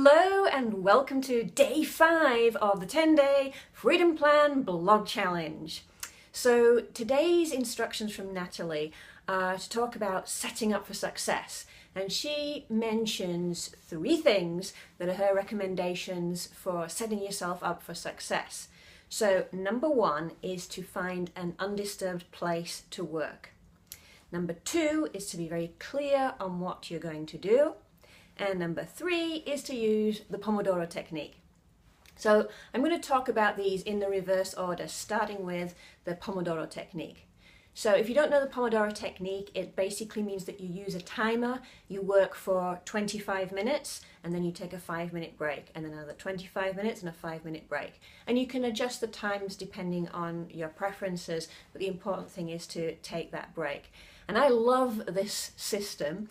Hello and welcome to day 5 of the 10-day Freedom Plan blog challenge. So today's instructions from Natalie are to talk about setting up for success, and she mentions 3 things that are her recommendations for setting yourself up for success. So number 1 is to find an undisturbed place to work. Number 2 is to be very clear on what you're going to do. And number 3 is to use the Pomodoro technique. So I'm going to talk about these in the reverse order, starting with the Pomodoro technique. So if you don't know the Pomodoro technique, it basically means that you use a timer, you work for 25 minutes, and then you take a 5-minute break, and then another 25 minutes and a 5-minute break. And you can adjust the times depending on your preferences, but the important thing is to take that break. And I love this system.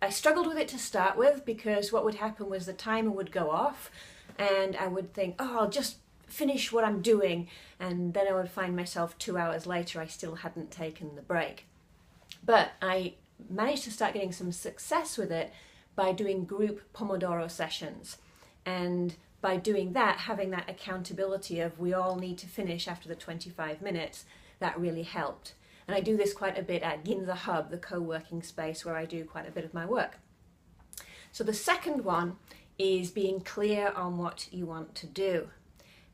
I struggled with it to start with because what would happen was the timer would go off and I would think, oh, I'll just finish what I'm doing, and then I would find myself 2 hours later I still hadn't taken the break. But I managed to start getting some success with it by doing group Pomodoro sessions, and by doing that, having that accountability of we all need to finish after the 25 minutes, that really helped. And I do this quite a bit at Ginza Hub, the co-working space where I do quite a bit of my work. So the second one is being clear on what you want to do.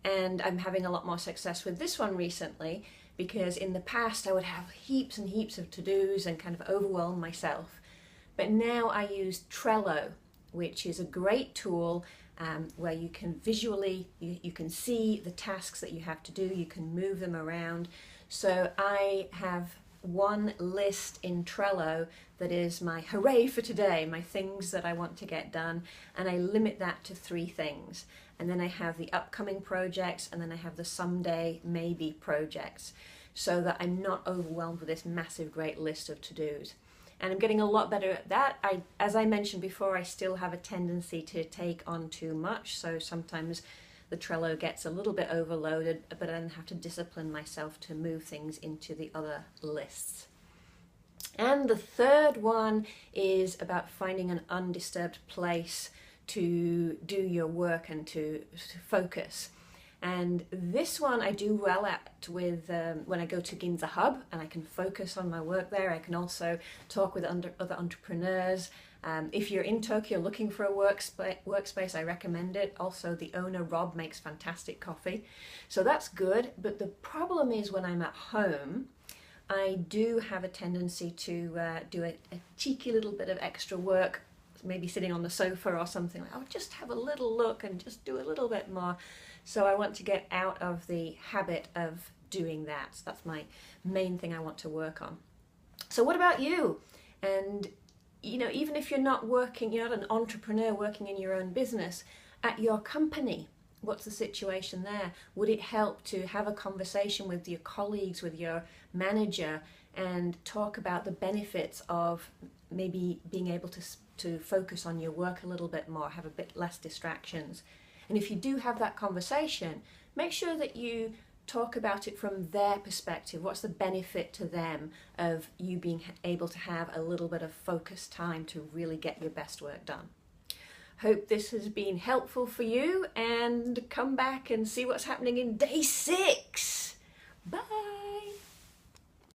And I'm having a lot more success with this one recently, because in the past I would have heaps and heaps of to-dos and kind of overwhelm myself. But now I use Trello, which is a great tool where you can visually, you can see the tasks that you have to do, you can move them around. So I have one list in Trello that is my hooray for today, my things that I want to get done, and I limit that to 3 things. And then I have the upcoming projects, and then I have the someday maybe projects, so that I'm not overwhelmed with this massive great list of to-dos. And I'm getting a lot better at that. As I mentioned before, I still have a tendency to take on too much, so sometimes the Trello gets a little bit overloaded, but I then have to discipline myself to move things into the other lists. And the third one is about finding an undisturbed place to do your work and to focus. And this one I do well at with when I go to Ginza Hub, and I can focus on my work there. I can also talk with other entrepreneurs. If you're in Tokyo looking for a workspace, I recommend it. Also, the owner, Rob, makes fantastic coffee. So that's good. But the problem is when I'm at home, I do have a tendency to do a cheeky little bit of extra work, maybe sitting on the sofa or something. I'll just have a little look and just do a little bit more. So I want to get out of the habit of doing that. So that's my main thing I want to work on. So what about you? And you know, even if you're not working, you're not an entrepreneur working in your own business, at your company, what's the situation there? Would it help to have a conversation with your colleagues, with your manager, and talk about the benefits of maybe being able to focus on your work a little bit more, have a bit less distractions? And if you do have that conversation, make sure that you talk about it from their perspective. What's the benefit to them of you being able to have a little bit of focused time to really get your best work done? Hope this has been helpful for you, and come back and see what's happening in day 6. Bye!